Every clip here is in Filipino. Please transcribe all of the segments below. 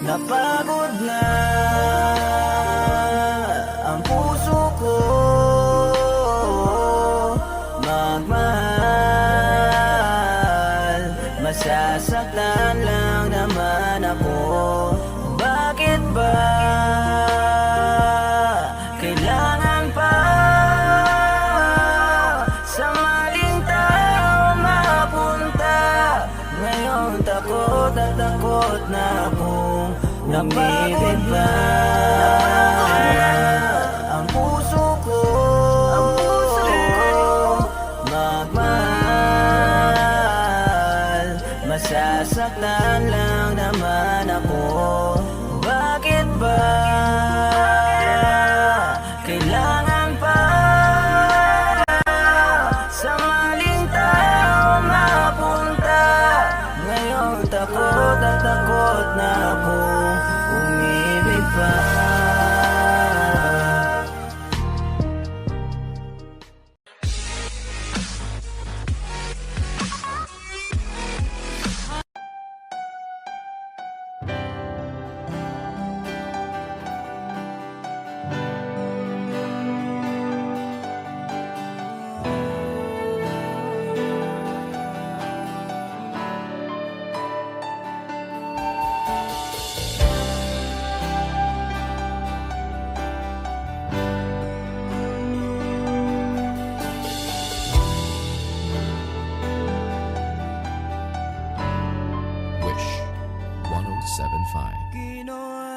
Napagod na ang puso ko magmahal. Masasaktan lang naman ako. Bakit ba kailangan pa sa maling tao mapunta? Ngayon takot at takot na akong umibig pa. Ang puso ko magmahal. Masasaktan lang naman ako. Bakit ba kailangan pa sa maling tao mapunta? Ngayon takot at takot na akong umibig pa. Wish 1075. Ginawa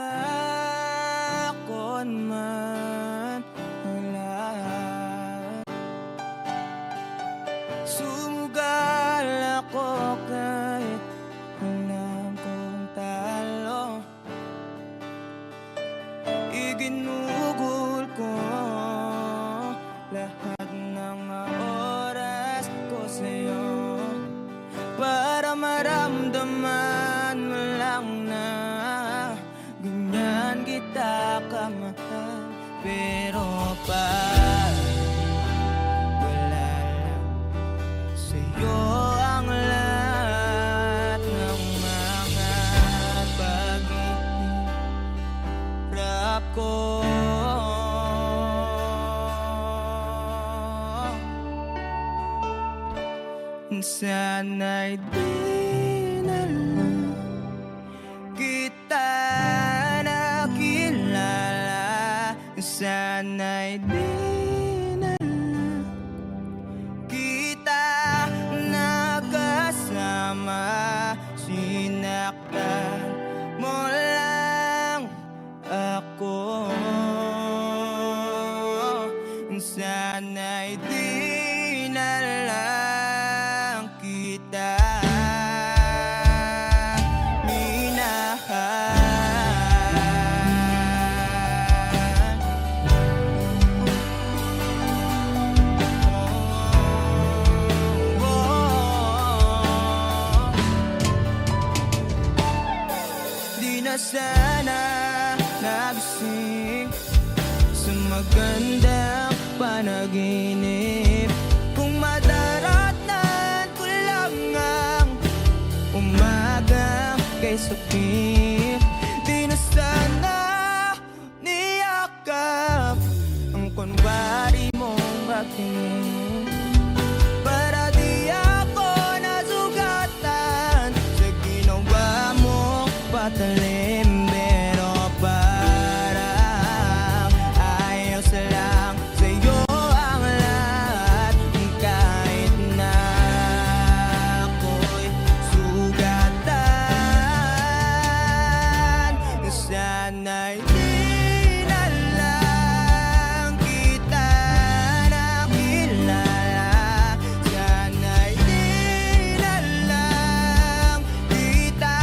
ko man lahat. Sumugal ako kahit alam kong talo. Iginugol ko lahat ng oras ko sa'yo para maramdaman mo lang na ganyan kita kamahal. Pero wala lang sa'yo ang lahat ng mga pag-ihirap ko. Sana'y di na lang kita nakilala. Sana'y di na lang kita nakasama. Sinaktan mo lang ako. Sana'y di na lang kita di na sana nagising sa magandang panaginip. Kung madaratnan ko lang ang umaga kay sakit, di na sana niyakap ang kunwari mong pagtingin. Para di ako nasugatan sa ginawa mong patalim. Pero parang ayos lang sa'yo ang lahat, kahit na ako'y sugatan. Sana'y di na lang kita nakilala. Sana'y di na lang kita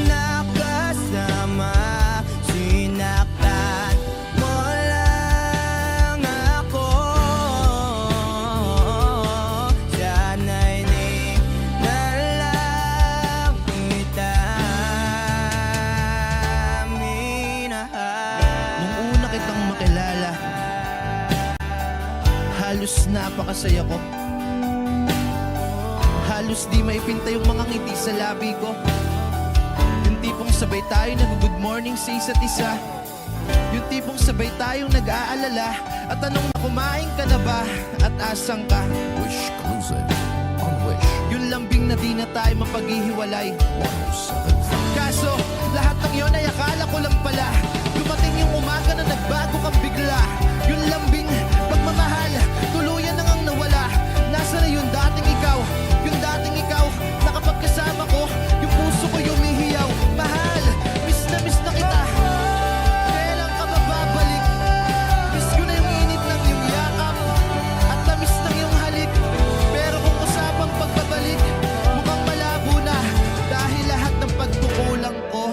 nakasama. Sinaktan mo lang ako. Sana'y di na lang kita minahal. Nung una kitang makilala, halos napakasaya ko. Halos di maipinta yung mga ngiti sa labi ko. Yung tipo tipong sabay tayo nag-good morning sa isa't isa. Yung tipong sabay tayong nag-aalala. At tanong na kumain ka na ba? At asang ka? Wish Exclusive on Wish Yung lambing na di na tayo mapaghihiwalay. 107.5. Kaso, lahat ng yon ay akala ko lang pala. Dumating yung umaga na nagbago kang bigla. Yung lambing, pagmamahal, tuluyan na ngang nawala. Nasa na yung dating ikaw? Yung dating ikaw, na kapag kasama ko, yung puso ko yumihiyaw. Mahal, miss na kita. Kailan ka mababalik? Miss ko na yung init ng iyong yakap at tamis ng iyong halik. Pero kung usapang pagbabalik, mukhang malabo na. Dahil lahat ng pagkukulang ko,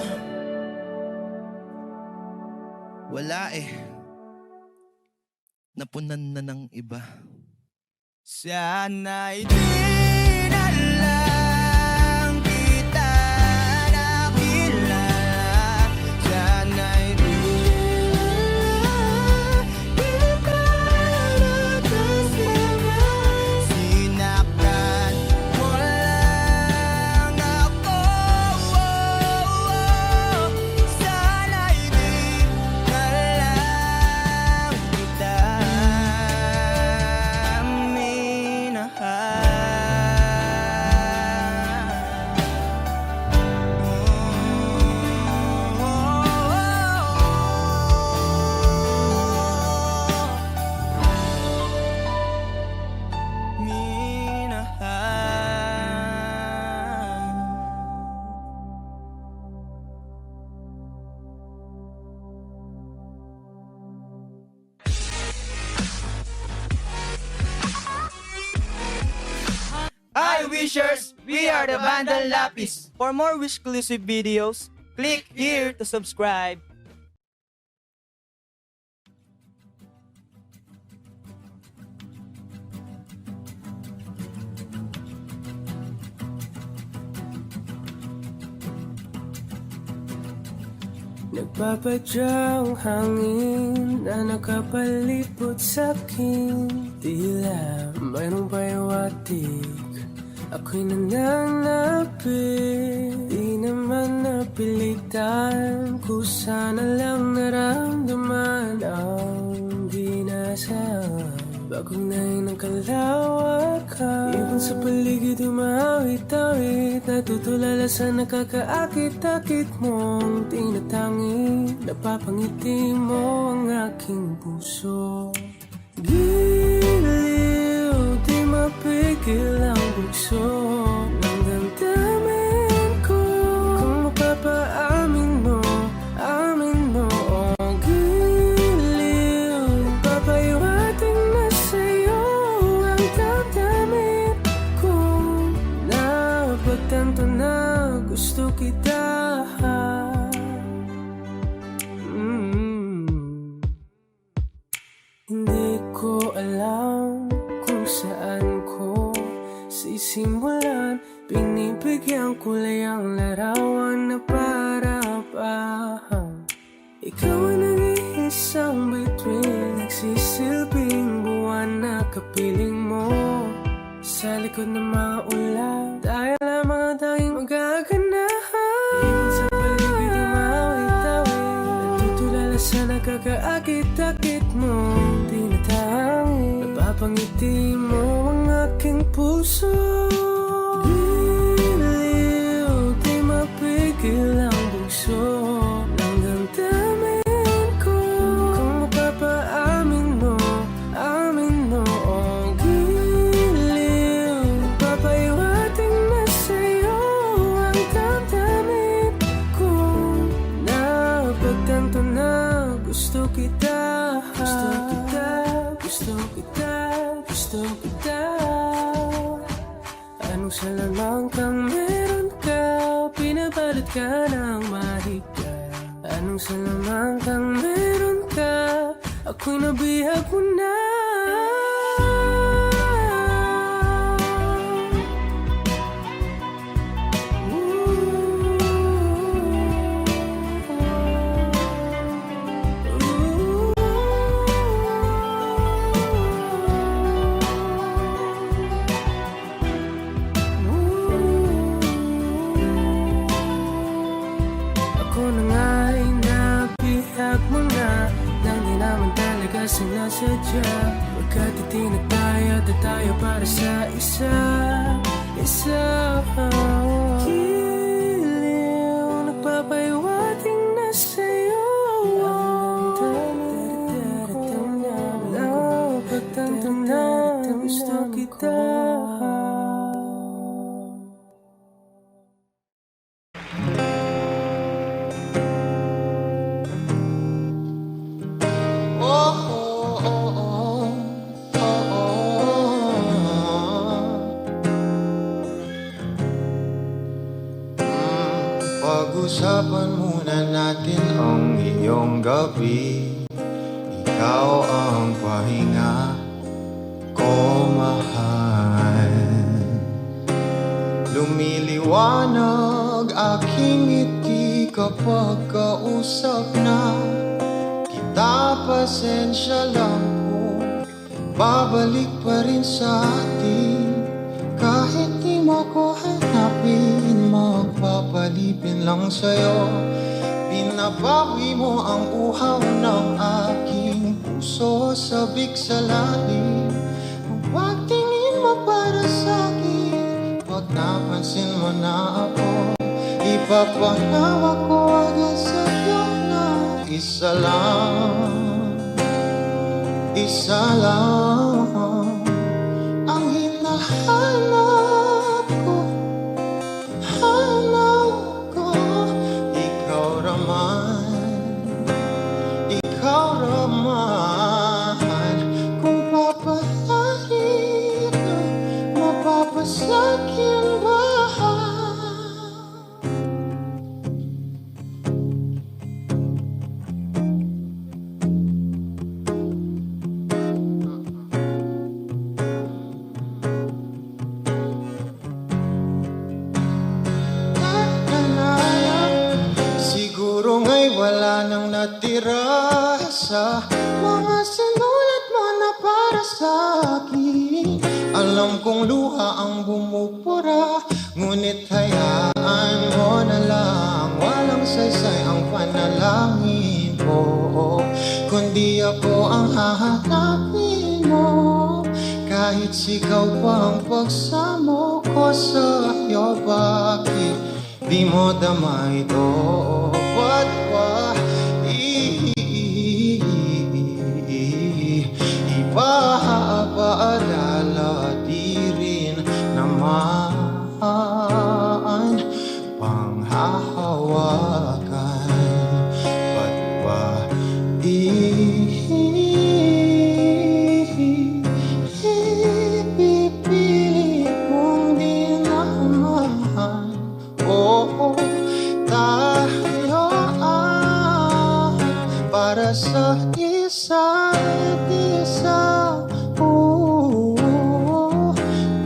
wala napunan na ng iba. Sana'y di na lang kita nakilala. Sana'y di kita nakasama. Sinaktan mo lang ako. Sana'y di na lang kita Hi Wishers! We are the Bandang Lapis. For more Wish-exclusive videos, click here to subscribe. Nagpapadyang hangin na nakapalipot sa'kin. Tila mayroong payawatig, ako'y nananapit. Di naman napilitan, kusana lang naramdaman ang di nasaan. Bagong nain ng kalawakan, ibon sa paligid umawit-awit. Natutulala sa nakakaakit-akit mong tinatangi. Napapangiti mo ang aking puso. Giliw, di mapigil ang bugso ng damdamin ko. Kung mapapaamin mo, amin mo. Oh, giliw, papayawating na sa'yo ang damdamin ko. Napagtanto na gusto kita. Hindi ko alam kung saan ko sisimulan. Binibigyan kulay ang larawan na para-parahan. Ikaw ang nag-iisang bituin, nagsisilbing buwan na kapiling mo. Sa likod ng mga ulan, tayo lamang ang tanging magaganahan. Ibon sa paligid umawit-awit, natutulala sa nakakaakit-akit mo. Napapangiti mo ang aking puso. Giliw, di mapigil ang bugso ng damdamin ko. Kung mapapaamin mo, amin mo. Oh, giliw, papayawating na sa'yo ang damdamin ko. Napagtanto na gusto kita. Gusto kita, gusto kita, gusto kita. Anong salamang kang meron ka, pinabalot ka ng mahika. Anong salamang kang meron ka, ako'y nabihag mo na. Nandito tayo para sa isa't isa. Giliw, nagpapahiwating na sa'yo. Napagtanggap na gusto kita. Pag-usapan muna natin ang iyong gabi. Ikaw ang pahinga ko, mahal. Lumiliwanag aking ngiti kapag kausap na kita. Pasensya lang kung babalik pa rin sa atin. Kahit di mo ko hanapin, magpapalipin lang sa'yo. Pinabawi mo ang uhaw ng aking puso, sabik sa lalim. Huwag tingin mo para sa'kin, pag napansin mo na ako, ipapanawa ko agad sa'yo na isa lang, isa lang ang hinahanap ko. Hanap ko, ikaw raman. Kung papalarin ka, mapapasakin ba? Siguro nga'y wala nang natira sa mga sinulat mo na para sa'kin. Alam kong luha ang bumupura, ngunit hayaan mo na lang. Walang saysay ang panalangin ko, kundi ako ang hahanapin mo. Kahit sigaw pa ang pagsamo ko sa'yo, bakit di mo dama ito? Ba't ba ipapaalala? Di rin naman panghahawakan. Ba't ba ipipilit mong di naman? Oo, tayo para sa isa't isa.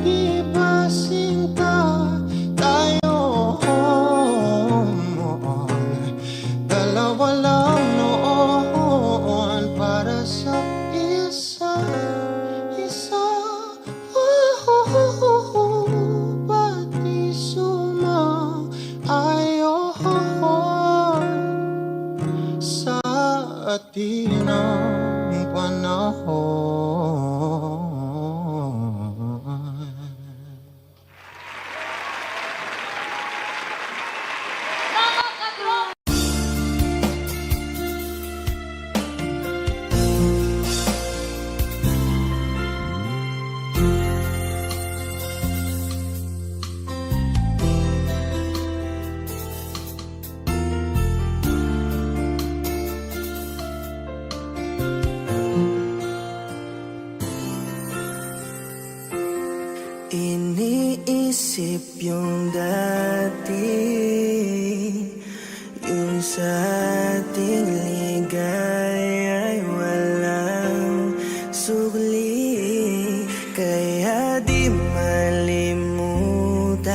Di ba sinta tayo? Dalawa lang noon para sa isa't isa. Pati sumaayon sa atin ang panahon. Iniisip yung dati, yung sa ating ligay ay walang sugli. Kaya di malimutan,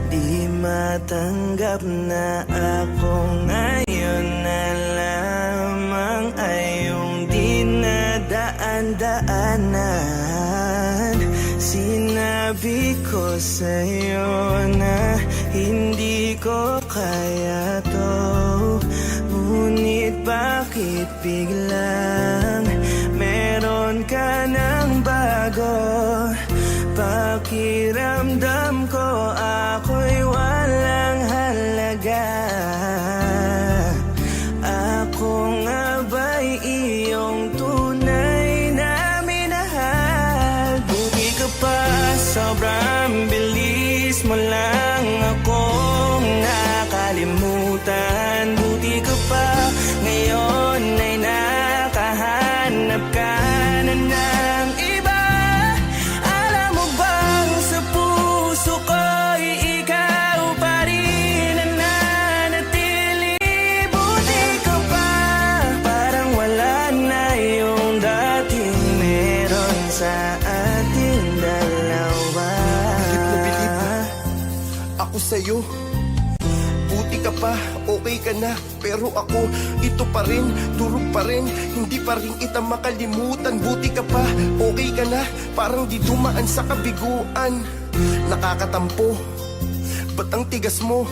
di matanggap na ako ngayon na lamang ay yung dinadaan-daanan. Sinabi ko sa'yo na hindi ko kaya to, ngunit bakit biglang meron ka ng bago. Pakiramdam ko ako'y walang halaga. Ako nga ba'y iyong tunay na minahal? Buti ka pa, sobrang bilis mo lang akong nakalimutan. Buti ka pa, ngayon ay nakahanap ka na ng iba. Alam mo bang sa puso ko'y ikaw pa rin ang nanatili? Buti ka pa, parang wala na yung dating meron sa ating dalawa. Bilib na bilib ako sa'yo. Buti ka pa, okay ka na. Pero ako, ito pa rin, durog pa rin. Hindi pa rin kita makalimutan. Buti ka pa, okay ka na. Parang di dumaan sa kabiguan. Nakakatampo, ba't ang tigas mo?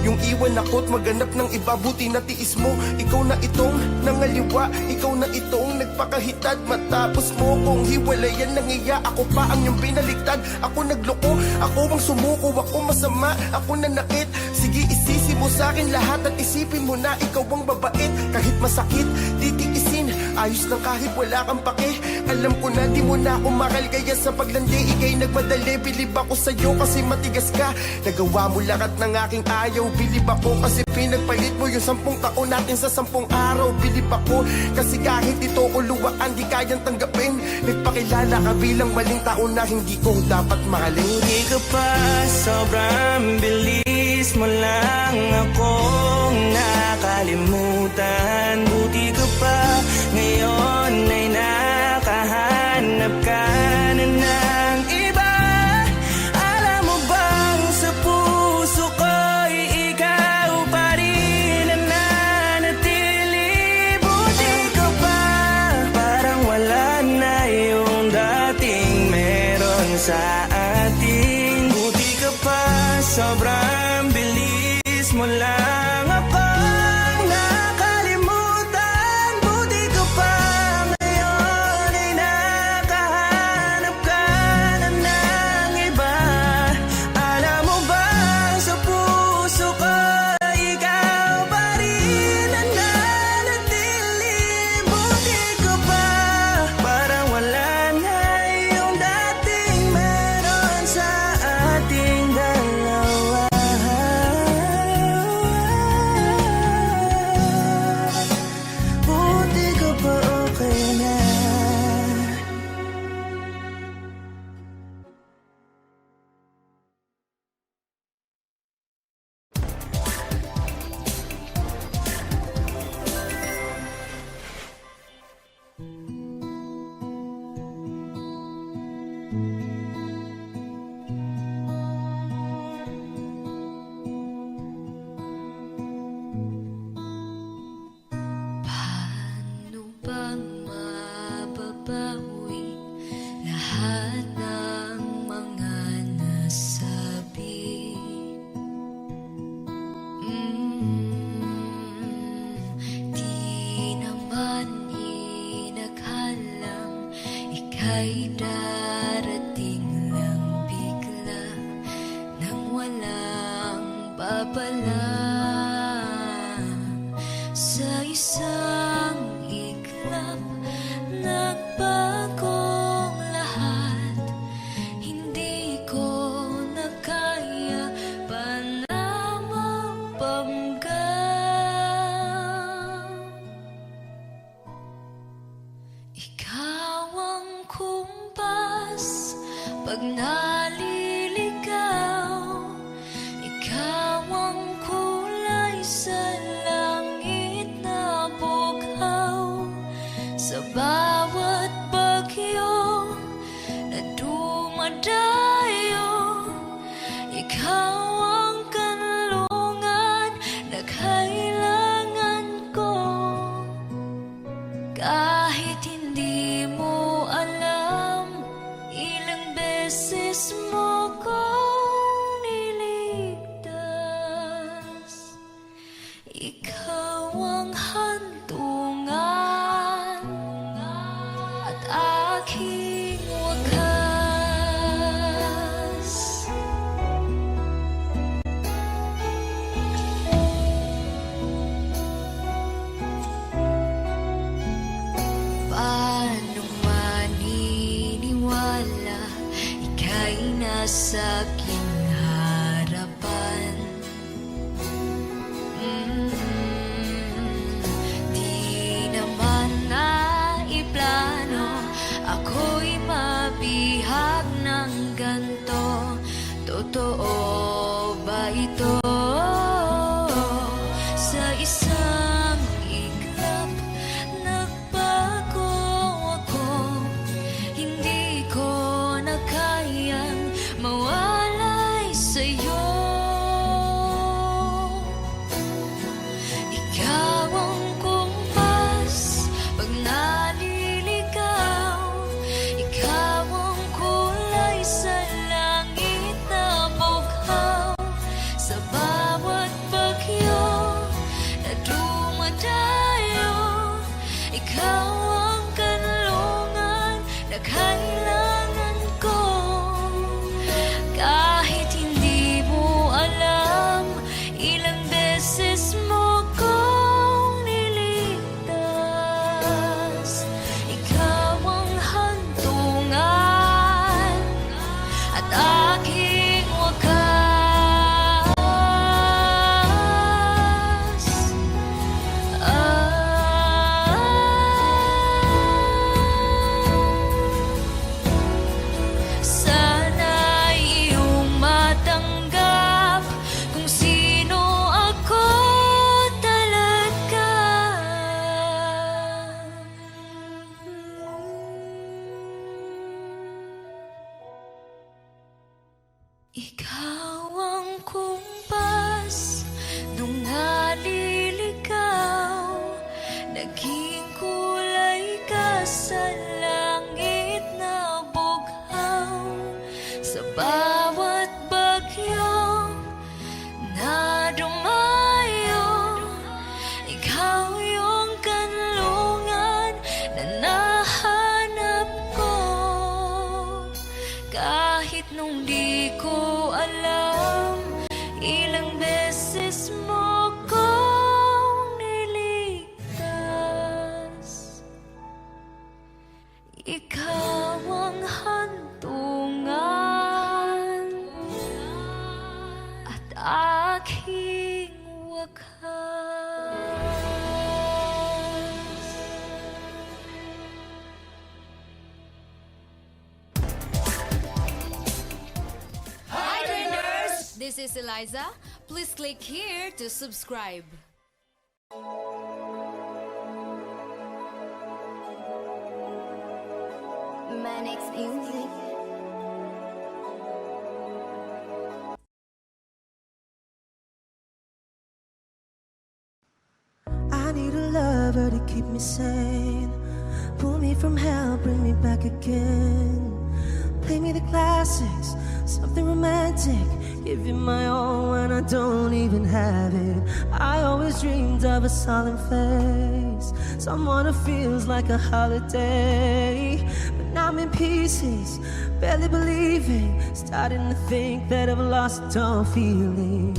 Yung iwan ako't maganap ng iba, buti na tiis mo. Ikaw na itong nangaliwa, ikaw na itong nagpakahitad. Matapos mo kong hiwalayan ng iya, ako pa ang iyong binaliktad. Ako nagloko, ako ang sumuko, ako masama, ako nanakit. Sige isisi mo sa akin lahat at isipin mo na ikaw ang babait. Kahit masakit, titiisin, ayos lang kahit wala kang pake. Alam ko na di mo na ako mahal, kaya sa paglandi ikay nagmadali. Bilib ako sa'yo kasi matigas ka. Nagawa mo lahat ng aking ayaw. Bilib ako kasi pinagpalit mo yung 10 taon natin sa 10 araw. Bilib ako kasi kahit ito ko luwaan di kayang tanggapin. Nagpakilala ka bilang maling tao na hindi ko dapat mahalin. Buti ka pa, sobrang bilis mo lang akong nakalimutan. Buti ka pa, ngayon ay nakahanap ka na ng iba. Alam mo bang sa puso ko'y ikaw pa rin ang nanatili? Buti ka pa, parang wala na yung dating meron sa ating. Buti ka pa, sobrang bilis mo lang akong nakalimutan. Buti ka pa, ngayon ay nakahanap ka na ng iba. Alam mo ba sa puso ko ikaw pa rin ang nanatili? Buti ka pa, parang wala na yung dating meron sa ating dalawa. Buti ka pa, okay na. Paano bang mababawi lahat ng mga nasabi? Di naman inakhalang ika'y darating lang bigla nang walang babala. Sa isang iglap, nagbagong lahat. Hindi ko na kaya pa na mabangga. Ikaw ang kumpas pag naliligaw. Ikaw ang kulay sa langit na bughaw. Sa bawat bagyo na dumadayo, ikaw ang kanlungan na kailangan ko. Kahit hindi mo alam, ilang beses mo sa aking harapan. Di naman naiplano ako'y mabihag ng ganto. Totoo ba ito? Sa isang iglap nagbago ako. Hindi ko na kayang mawalay sa'yo. Ikaw ang kumpas pag naliligaw. Ikaw ang kulay sa langit na bughaw. Sa bawat bagyo na dumadayo, ikaw ang kanlungan na kailangan ko. Kahit hindi mo alam, ilang beses mo kong niligtas. Ikaw ang hantungan at aking wakas. Sana'y iyong matanggap kung sino ako talaga. Ikaw ang kumpas nung naliligaw. Naging kulay ka sa langit na bughaw. Sa bawat bagyo na dumayo, ikaw yung kanlungan na nahanap ko. Kahit nung di ko alam, ilang beses mo kong niligtas. Ikaw ang hantungan at aking wakas. Hi Trenders! This is Eliza. Please click here to subscribe. Manix Music. I need a lover to keep me sane. Pull me from hell, bring me back again. Play me the classics, something romantic. Give you my all when I don't even have it. I always dreamed of a solemn face, someone who feels like a holiday. But now I'm in pieces, barely believing, starting to think that I've lost all feeling.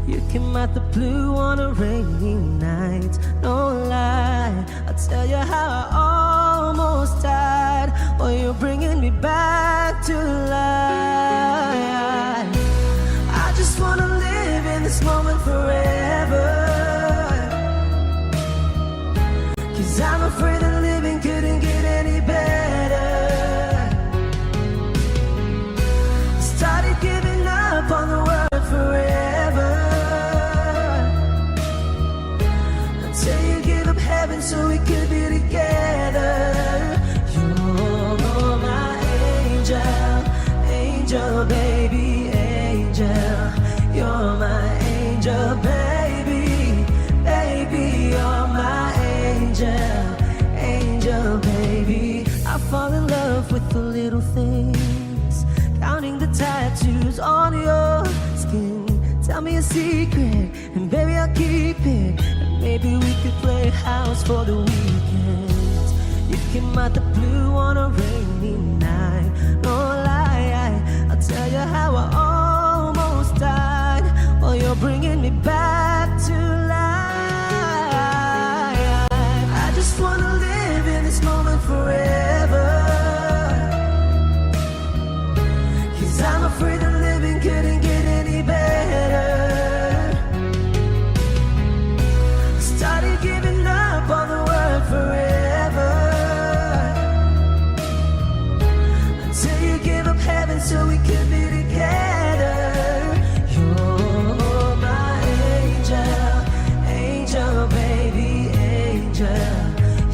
You came out the blue on a rainy night, no lie. I'll tell you how I almost died, while you're bringing me back to life. I just wanna live in this moment forever, 'cause I'm afraid that living couldn't get any better. Started giving up on the word forever, until you give up heaven so we could be together. You're my angel, angel baby, angel. You're my angel baby, baby. You're my angel, angel baby. I fall in love with the little things, counting the tattoos on your skin. Tell me a secret, and baby I'll keep it. And maybe we could play house for the weekend. You came out the blue on a rainy night, no lie. I'll tell you how I almost died, while you're bringing me back to life. I just wanna live in this moment forever, 'cause I'm afraid heaven so we could be together. You're my angel, angel, baby, angel.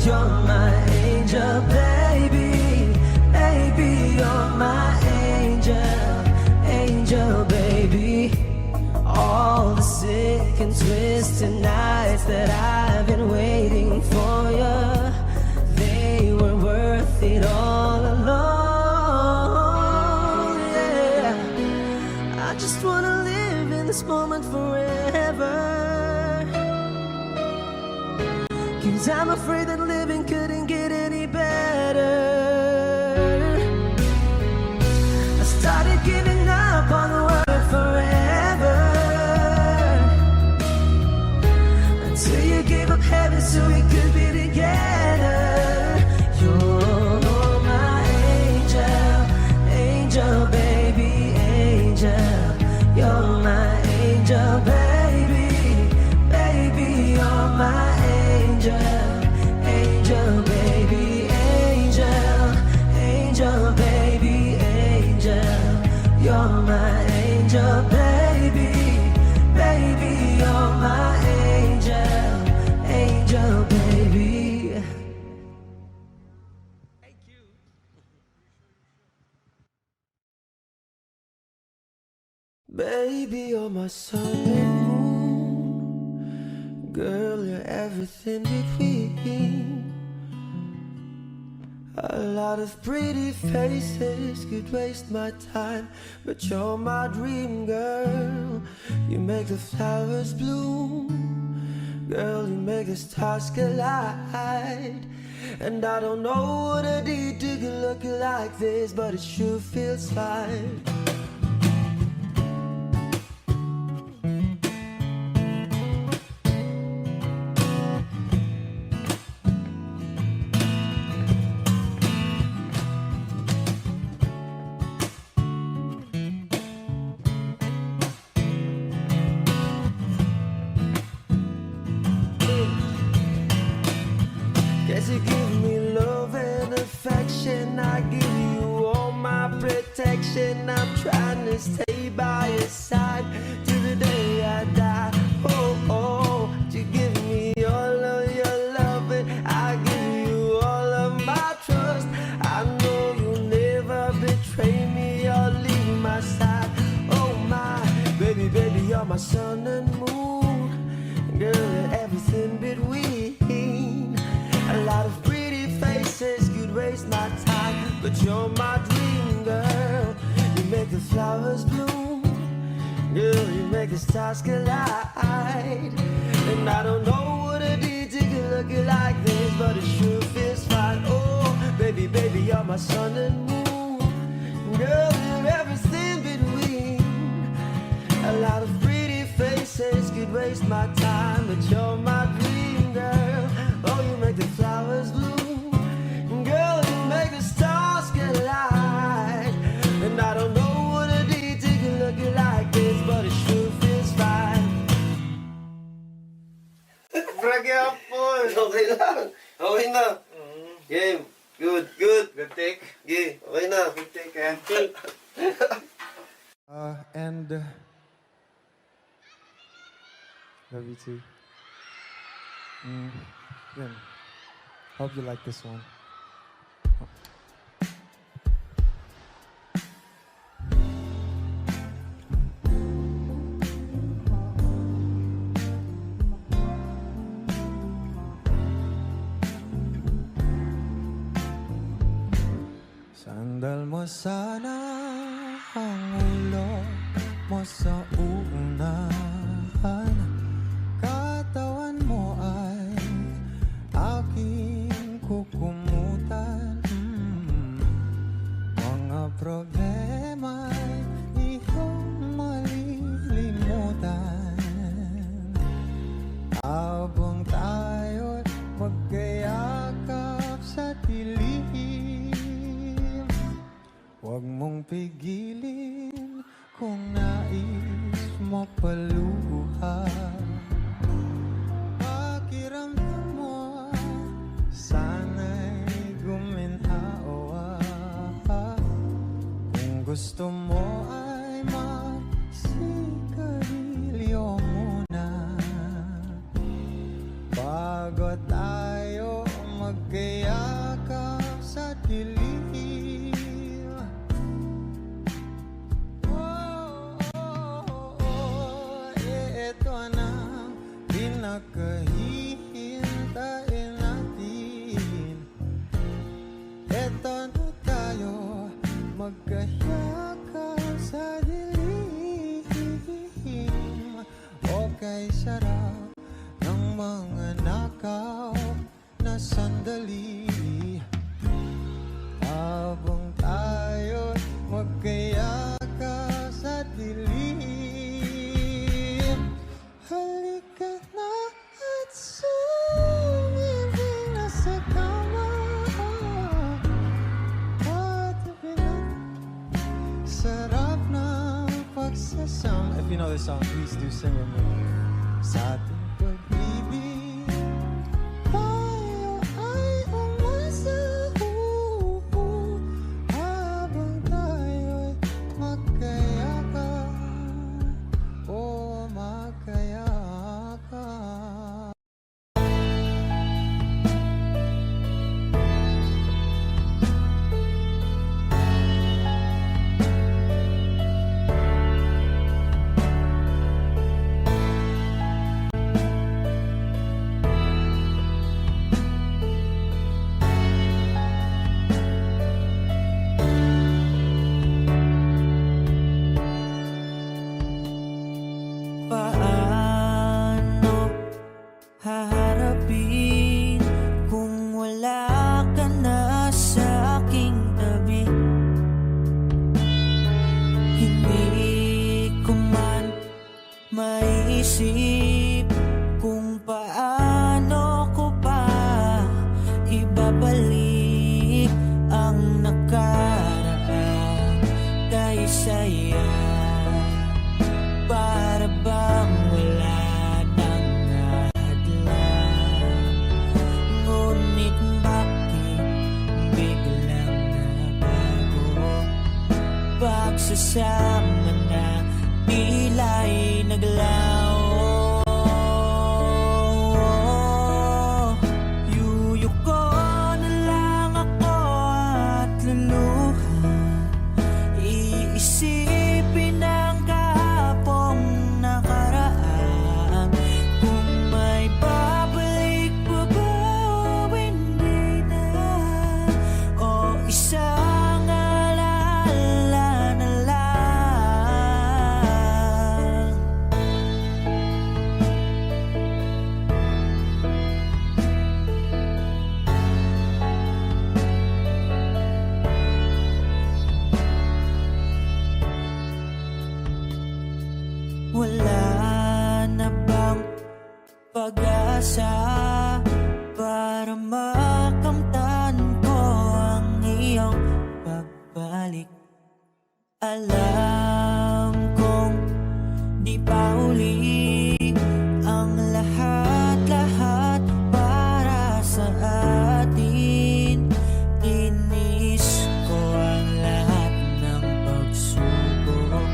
You're my angel, baby, baby. You're my angel, angel, baby. All the sick and twisted nights that I've been waiting for you, they were worth it all alone. Yeah, I just wanna live in this moment forever, 'cause I'm afraid that living couldn't get any better. I started giving up on the word forever, until you gave up heaven so we could be together. You're my angel, angel, baby, angel. You're my angel, baby, baby. You're my angel, angel, baby, angel, angel, baby, angel. You're my angel, baby, baby. You're my angel, angel, baby. Baby, you're my sun and moon. Girl, you're everything between. A lot of pretty faces could waste my time, but you're my dream girl. You make the flowers bloom. Girl, you make the stars collide. And I don't know what I did to look like this, but it sure feels fine. Guess you give me love and affection, I give you all my protection. I'm trying to stay by your side till the day I die. Oh, oh, you give me all of your love and I give you all of my trust. I know you'll never betray me or leave my side. Oh my, baby, baby, you're my sun and moon. Girl, you're everything between. A lot of pretty faces could waste my time, but you're my dream girl. You make the flowers bloom. Girl, you make the stars collide. And I don't know what I did to look like this, but it sure feels fine. Oh, baby, baby, you're my sun and moon. Girl, you're everything between. A lot of pretty faces could waste my time, but you're my dream girl. Oh, you make the flowers bloom. Girl, you make the stars collide. And I don't know what I did to look like this, but it sure feels fine. Bragapon! Okay lang. Okay na. Game. Good, good. Good take. Okay, okay na. Good take, and love you too. Yun. Hope you like this one. Sandal mo sana ang ulo mo sa uunahan. Katawan mo ay aking kukumutan. Mga problema'y iyong malilimutan. Habang tayo'y magkayakap sa dilim, huwag mong pigilin kung nais mo paluhan. Pakiramdam mo, sana'y guminhawa. Kung gusto mo ay magsigarilyo muna bago tayo magkayakap sa dilim. Ito na pinakahihintayin natin. Ito na tayo magkayakap sa dilim. Okay, sarap ng mga nakaw na sandali habang tayo magkayakap sa dilim. Halika na at sumibig na sa kama at ibilang sarap ng pagsasama. If you know this song, please do sing with me. Sa ating pag-ibig tayo ay umasa habang tayo'y magkayakap. Oh, magkayakap. Paano haharapin kung wala ka na sa aking tabi? Hindi ko man maiisip kung paano ko pa ibabalik ang nakaraan kay saya. Para bang wala nang hadlang, ngunit bakit biglang nabago? Pagsasama na tila'y naglaho. Yuyuko na lang ako at luluha, iisipin ang kahapong nakaraan. Kung may babalik pa ba o hindi na, o isang alaala na lang. Wala na bang pag-asa para makamtan ko ang iyong pagbalik? Alam kong di pa uli ang lahat-lahat para sa atin. Tinis ko ang lahat ng pagsubok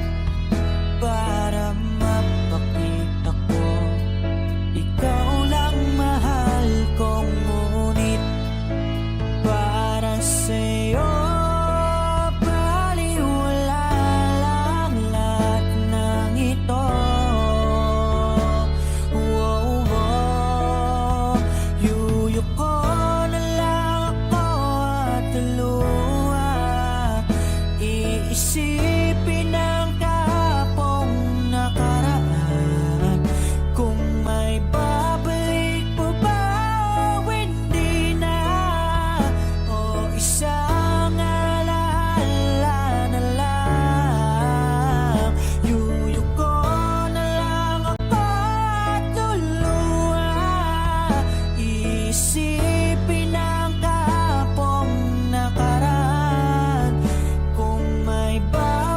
para mapakita ko ikaw lang mahal kong, ngunit para sa'yo baliwala lang lahat ng ito. Oh, oh. Yuyuko na lang ako at luha, iisipin ang kahapong nakaraan. Kung may babalik pa ba o hindi na, o isang alaala na lang. Yuyuko na lang ako at luluha, iisipin ang kahapong nakaraan. Kung may babalik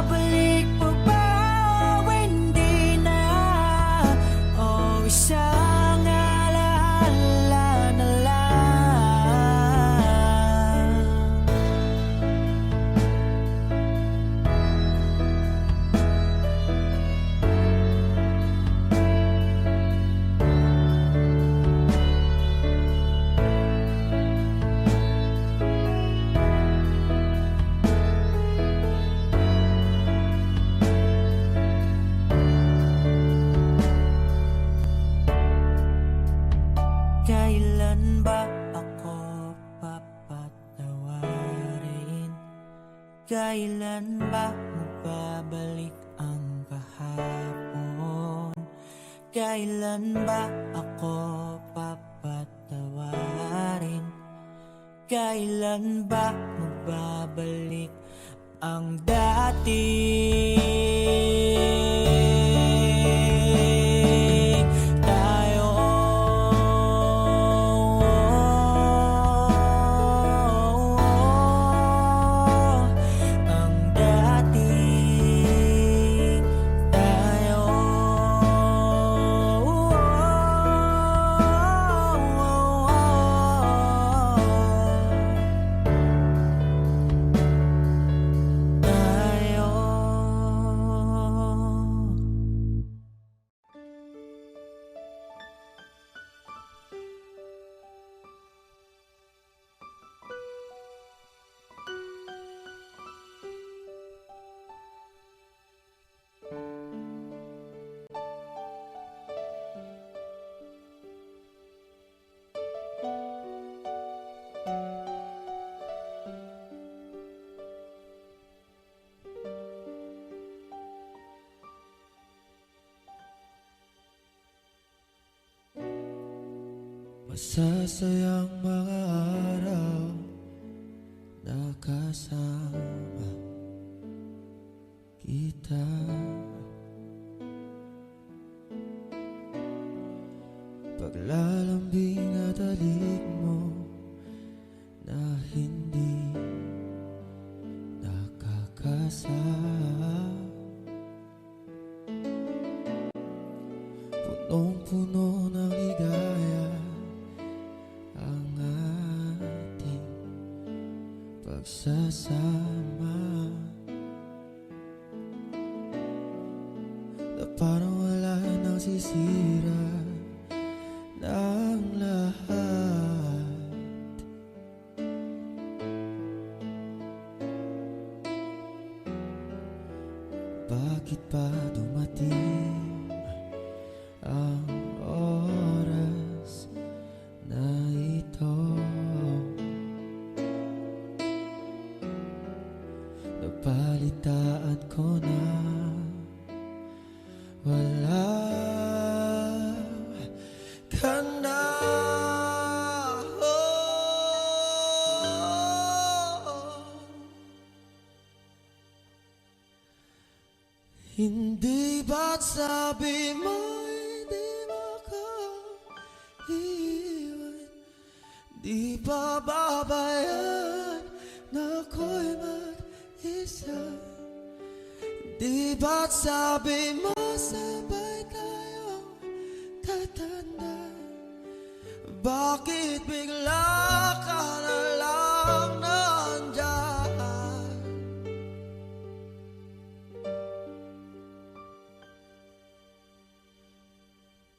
Kailan ba magbabalik ang kahapon? Kailan ba ako papatawarin? Kailan ba magbabalik ang dati? Tayo ang dati. Tayo Masasayang mga araw na kasama kita. Paglalambing at halik mo na hindi nakakasama. Punong-puno ng ligaya ang ating pagsasama, na parang wala nang sisira ng lahat. Bakit pa dumating ang oras na ito? Napalitaan ko na wala ka na. Hindi ba't sabi mo hindi makaiwan? Di ba babayan na ako'y mag-isa? Di ba't sabi mo sabay tayong tatanda? Bakit bigla ka na lang nandyan?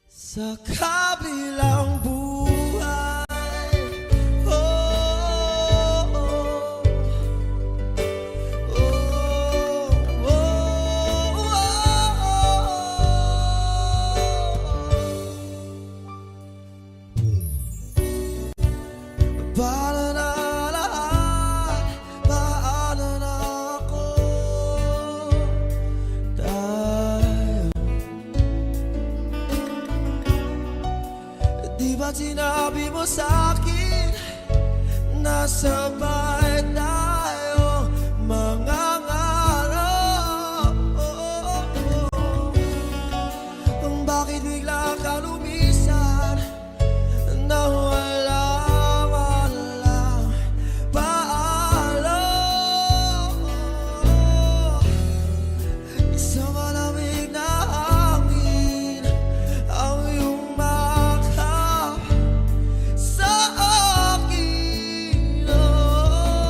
Sa kabilang buhay, oh, oh, oh, oh, paano na lahat? Paano na ako? Tayo, di ba't sinabi mo sa'kin na sabay tayo mangangarap? Bakit bigla ka lumisan na walang paalam? Isang malamig na hangin ang iyong makap sa akin, oh.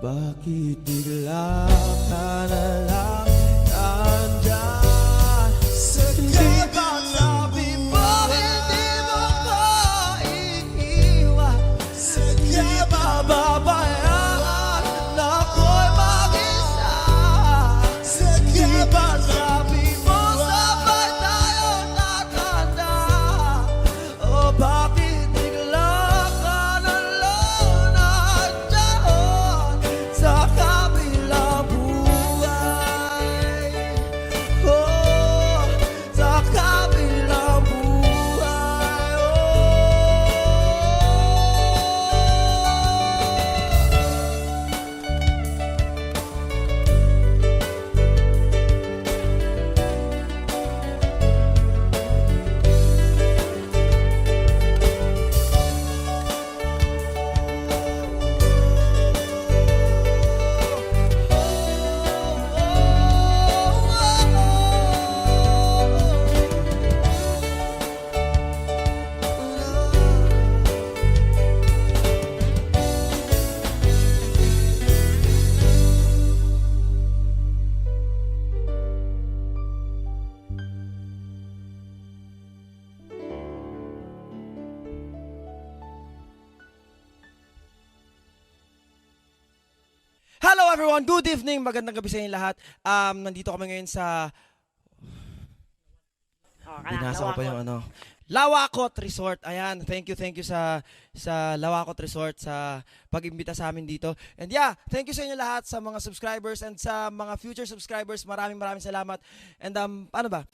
Bakit bigla ka na lang nandyan? Hindi ba sabi mo hindi mo ko iiwan? Hindi ba babayaan na ako'y mag-isa? Hindi ba sabi mo sabay tayo tatanda? O bakit bigla ka na lang nandyan sa kabilang buhay? Oh, sa kabilang buhay. Hello everyone, good evening, magandang gabi sa inyo lahat. Nandito kami ngayon sa binasa ko pa yung ano, Lawakot Resort. Ayan, thank you sa Lawakot Resort sa pag-imbita sa amin dito. And yeah, thank you sa inyo lahat, sa mga subscribers and sa mga future subscribers. Maraming salamat. And ano ba?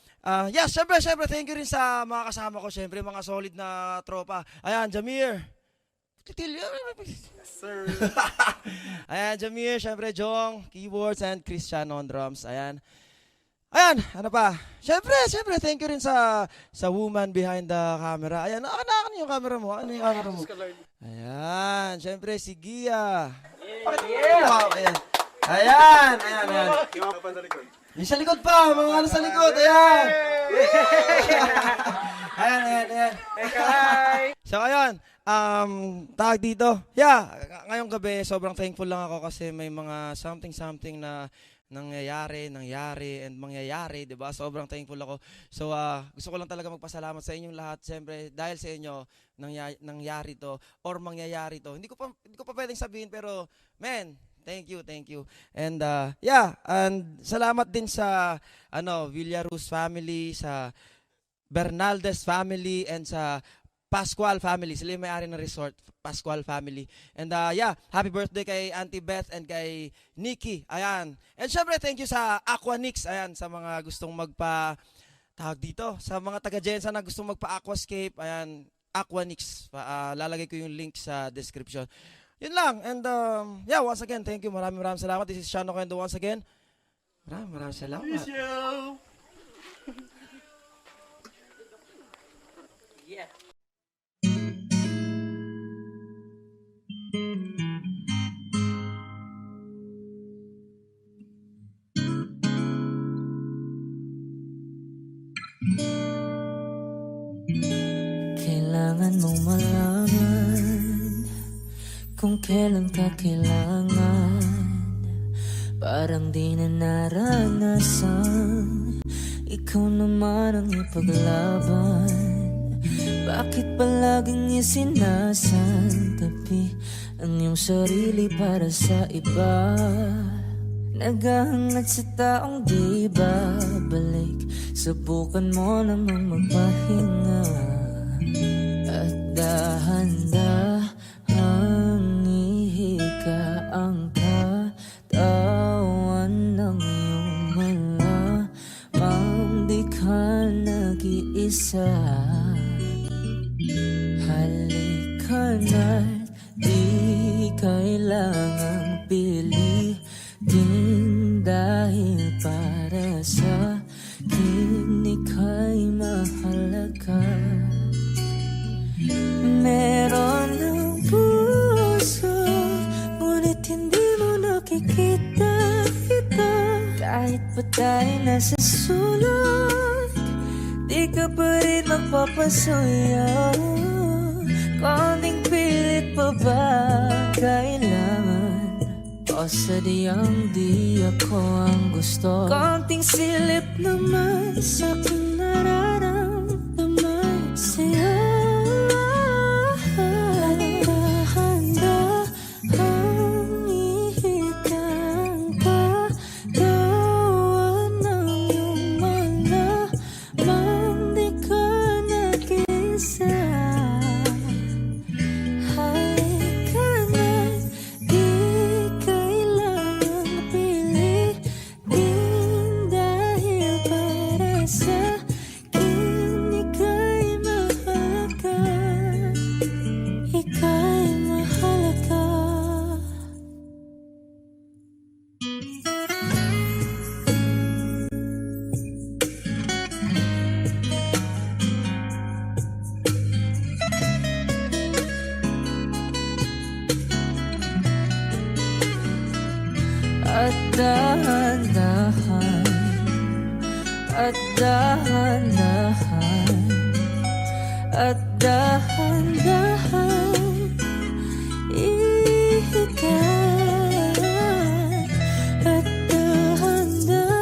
Yeah, syempre thank you rin sa mga kasama ko, syempre mga solid na tropa. Ayan, Jamir. Sir. Ayan, Jamir, syempre Jong, keyboards, and Cristiano on drums. Ayan, ano pa? Syempre, thank you rin sa woman behind the camera. Ayan, ano yung camera mo? Ano yung camera mo? Ayan, syempre si Gia. Yeah. Wow, ayan. Yung sa likod pa, mga ano sa likod, ayan. Ayan. So, ayun. Tawag dito. Yeah, ngayong gabi, sobrang thankful lang ako kasi may mga something na nangyayari, and mangyayari, di ba? Sobrang thankful ako. So, gusto ko lang talaga magpasalamat sa inyong lahat. Siyempre, dahil sa inyo, nangyari to, or mangyayari to. Hindi ko pa pwedeng sabihin, pero, man, thank you. And, yeah, and salamat din sa, Villaruz family, sa Bernaldez family, and sa Pascual family. Sila yung may-ari ng resort, Pascual family. And yeah, happy birthday kay Auntie Beth and kay Nikki. Ayan. And syempre, thank you sa Aquanix. Ayan, sa mga gustong tawag dito, sa mga taga-Jensa na gustong magpa-aquascape. Ayan, Aquanix. Lalagay ko yung link sa description. Yun lang. And yeah, once again, thank you. Maraming salamat. This is Shano Kendo once again. Maraming salamat. Miss you! Yeah. Kailangan mong malaman kung kailan ka kailangan. Parang di na naranasan, ikaw naman ang ipaglaban. Bakit palaging isinasantabi ang iyong sarili para sa iba? Naghahangad sa taong di babalik, subukan mo namang magpahinga. At dahan-dahang ihika ang katawan ng iyong malamang di ka nag-iisa. Halika na't di kailangang pilitin, dahil para sa akin ika'y mahalaga. Meron ng puso, ngunit hindi mo nakikita ito. Kahit pa tayo nasa sulok, di ka pa rin magpapasuyo. Konting pilit pa ba kailangan? O O sadyang di ako ang gusto? Konting silip naman sa aking nararamdaman sa'yo. At dahan-dahang ihikang kagawa ng iyong malamang di ka nag-isa. At dahan-dahan, at dahan-dahan, at dahan-dahan ihigan, at dahan-dahan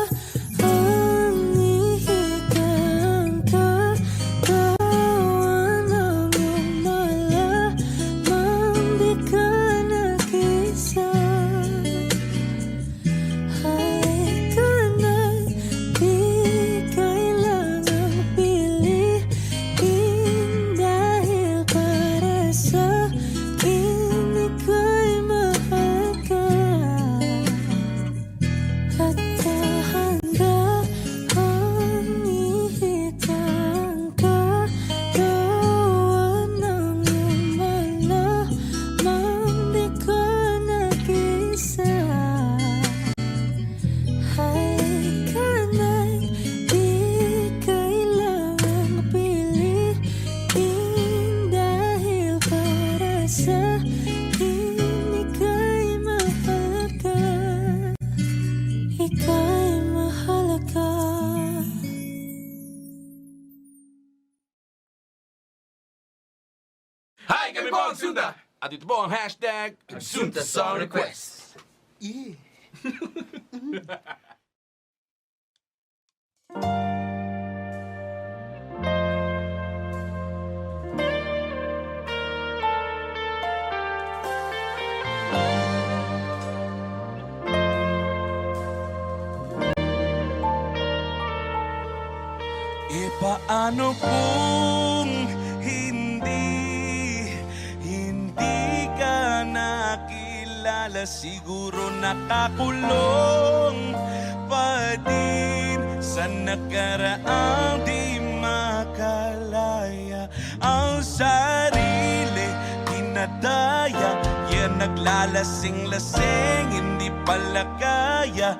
ihigan kagawa ng iyong malamang di ka nag-isa. Hi, kami po ang Sunta! At ito po ang hashtag Sunta Song Request. Paano kung hindi ka nakilala? Siguro nakakulong pa din sa nakaraang di makalaya. Ang sarili dinadaya, naglalasing-lasing, hindi pala kaya.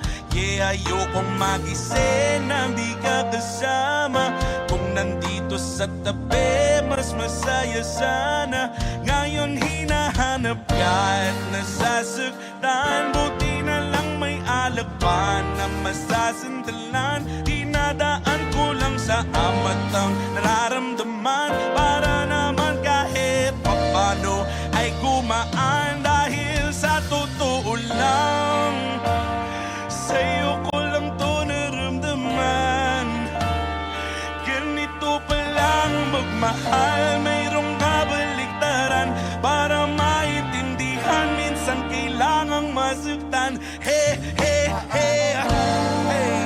Ayokong magising nang di ka kasama. Kung nandito sa tabi, mas masaya sana. Ngayon hinahanap ka at nasasaktan. Buti na lang may alak pa na masasandalan. Dinadaan ko lang sa amat ang nararamdaman, para naman kahit papano ay gumaan. Dahil sa totoo lang, sa'yo ko lang to naramdaman. Ganito palang magmahal, mayroong kabaliktaran. Para maintindihan, minsan kailangang masaktan. Hey, hey, hey, hey.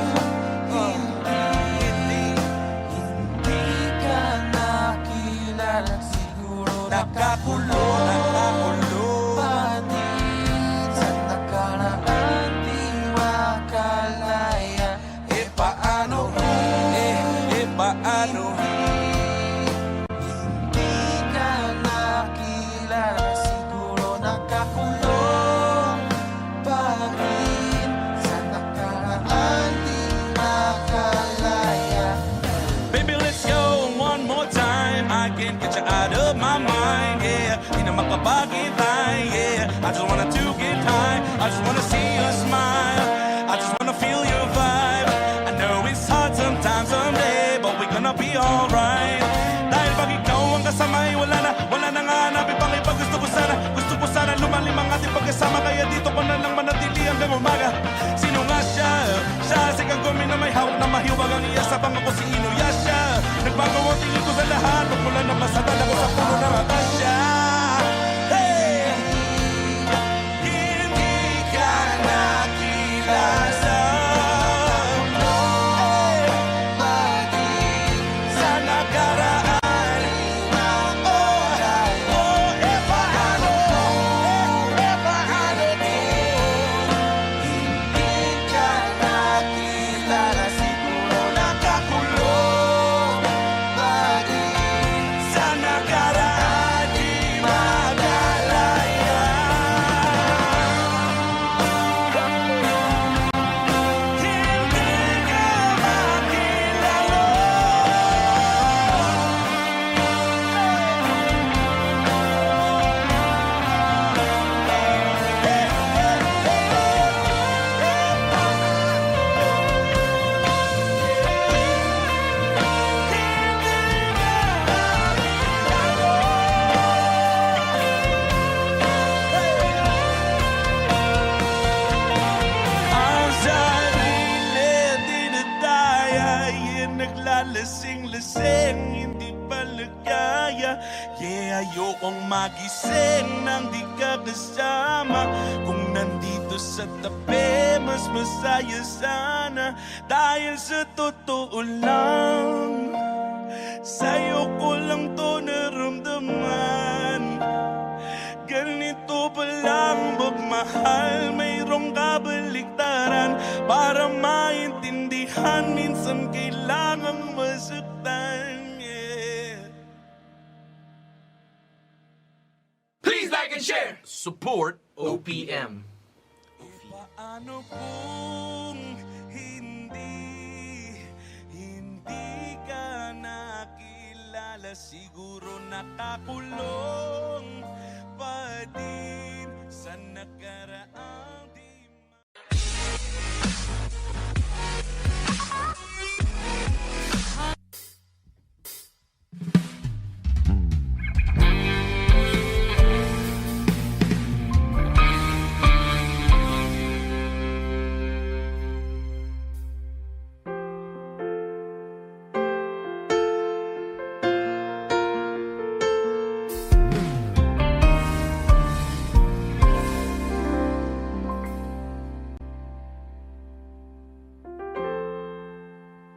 Hindi ka nakilala, siguro nakakulong. Paano hindi ka nakilala, siguro nakakulong pa rin sa nakaraan di makalaya. Baby, let's go one more time. I can't get you out of my mind, yeah. Di na makapagitay, yeah. I just wanna to get high, I just wanna see you smile, I just wanna feel your vibe. I know it's hard sometimes, someday gonna be alright. Dahil pag ikaw ang kasama ay wala na nga hanapin pang iba. Gusto ko sana lumalim ang ating pagkasama, kaya dito ko na lang manatili hanggang umaga. Sino nga siya? Siya si Kagumi na may hawak na mahiwag ang iya sa banga ko si Inuyasha. Nagbago ang tingin ko sa lahat, pagmula na masatan ako sa puno ng Atasha. Hey! Hindi ka nakilala sa nakaraan. Paano hindi ka nakilala, siguro nakakulong sa nakaraan, di magalaya. Hindi ka makilala. Ang sarili dinadaya, naglalasing-lasing, hindi palagaya. Yeah, ayokong magising nang di ka kasama. Kung nandito sa tabi, mas masaya sana. Dahil sa totoo lang, sa'yo ko lang to naramdaman. Ganito pa lang magmahal, mayroong kabaliktaran. Para maintindihan, minsan kailangang masaktan. Yeah. Please like and share. Support OPM. Paano kung hindi ka nakilala, siguro nakakulong pa din sa nakaraang di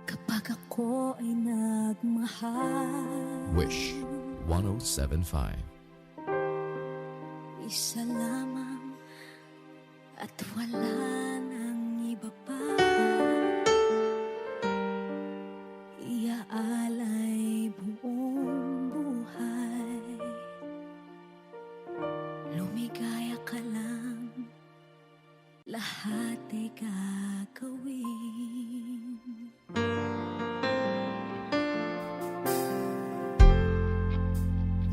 Kapag ako ay nagmahal, Wish 1075. isa lamang at wala nang iba pa. Iaalay buong buhay, lumigaya ka lang, lahat ay gagawin.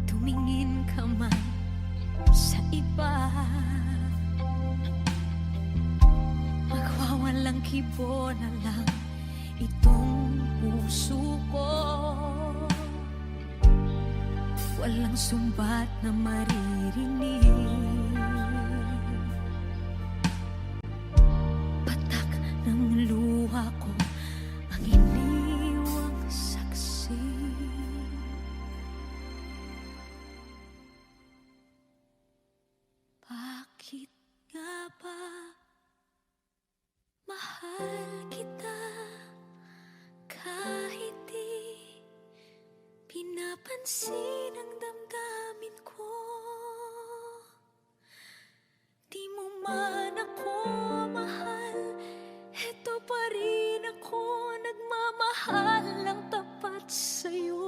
Tumingin ka man sa iba, magwawalang kibo na lang itong puso ko. Walang sumbat na maririnig, patak ng luha ko ang iniwang saksi. Bakit nga ba mahal kita kahit di pinapansin ang damdamin ko? Di mo man ako mahal, eto pa rin ako nagmamahal ng tapat sa'yo.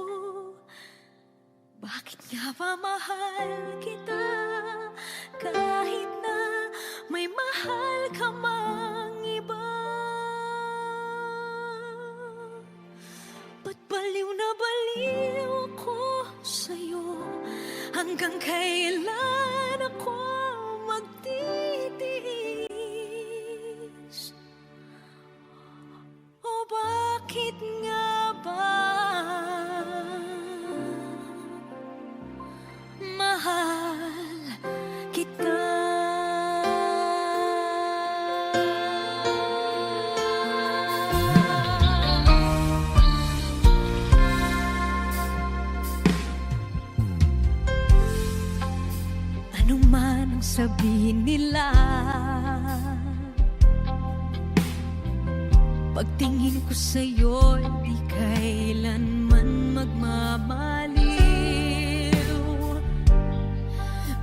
Bakit nga ba mahal kita kahit na may mahal ka mang iba? Ba't baliw na baliw ako sa'yo? Hanggang kailan ako magtitiis? O bakit nga ba mahal kita? sasabihin nila. Pagtingin ko sa'yo, di kailanman magmamaliw.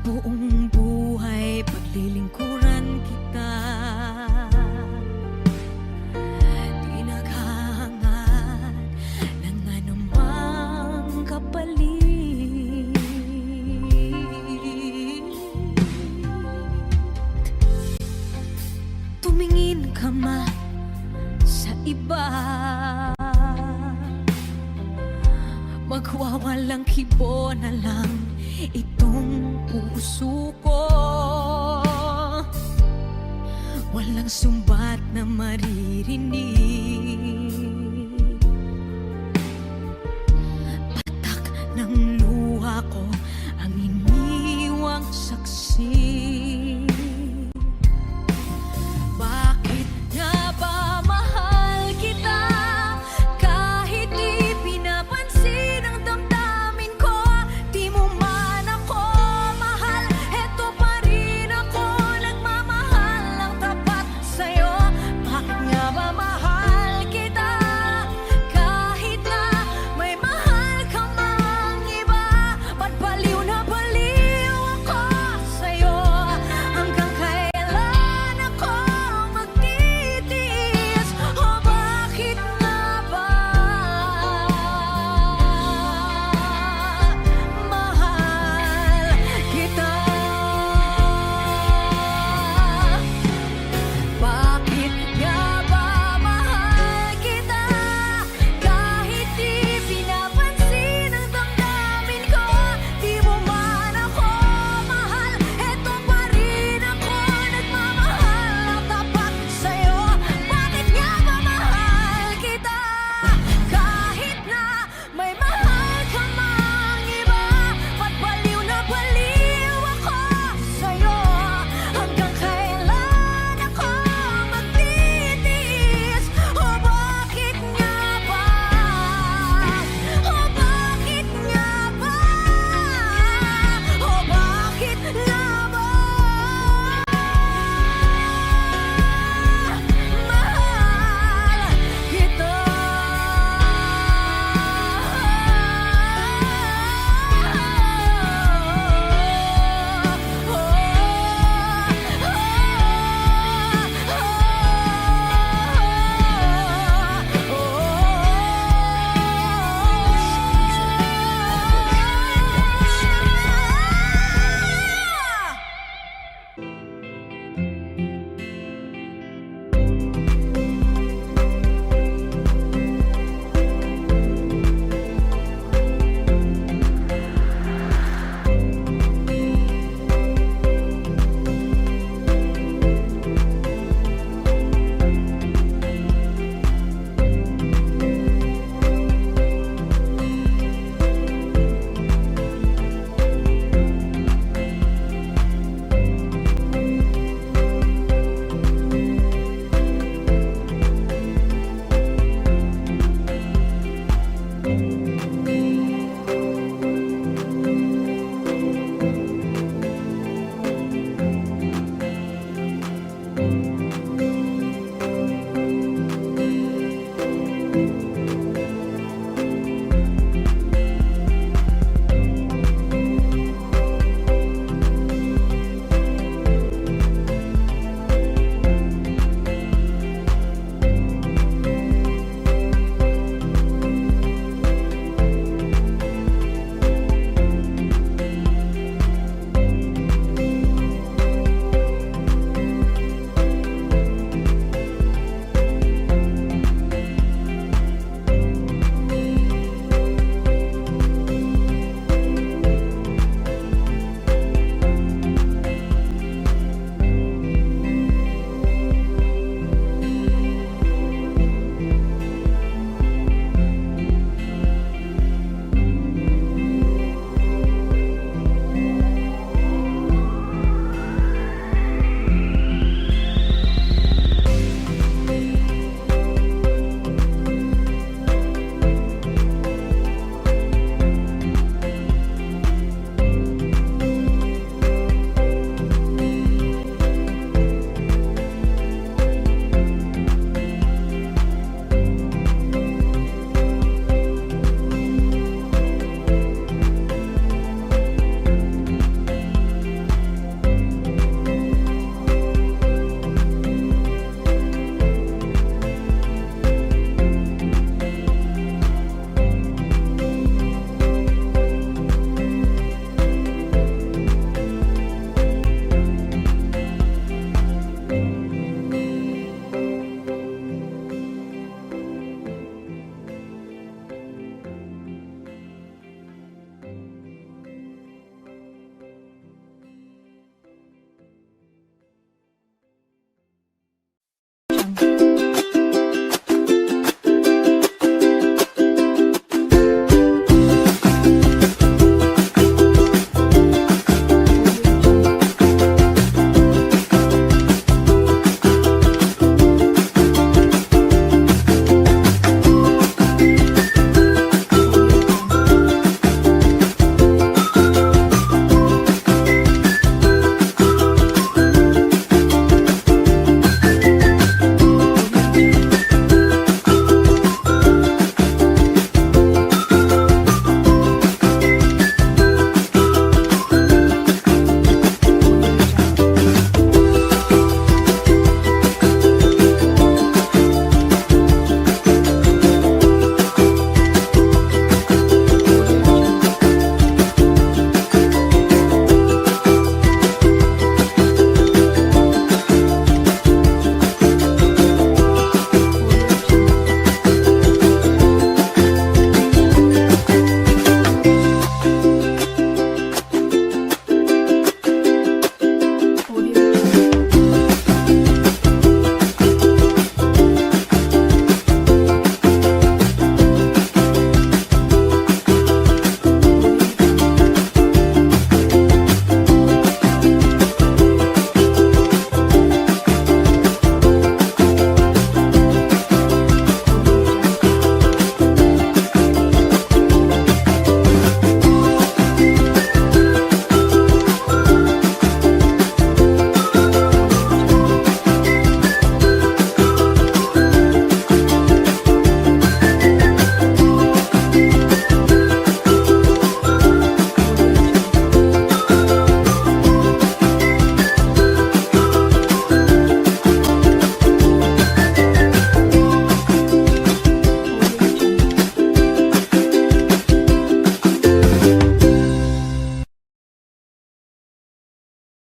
Buong buhay paglilingkuran kita, di naghahangad ng anumang kapalit. Tumingin ka man sa iba, magwawalang kibo na lang itong puso ko. Walang sumbat na maririnig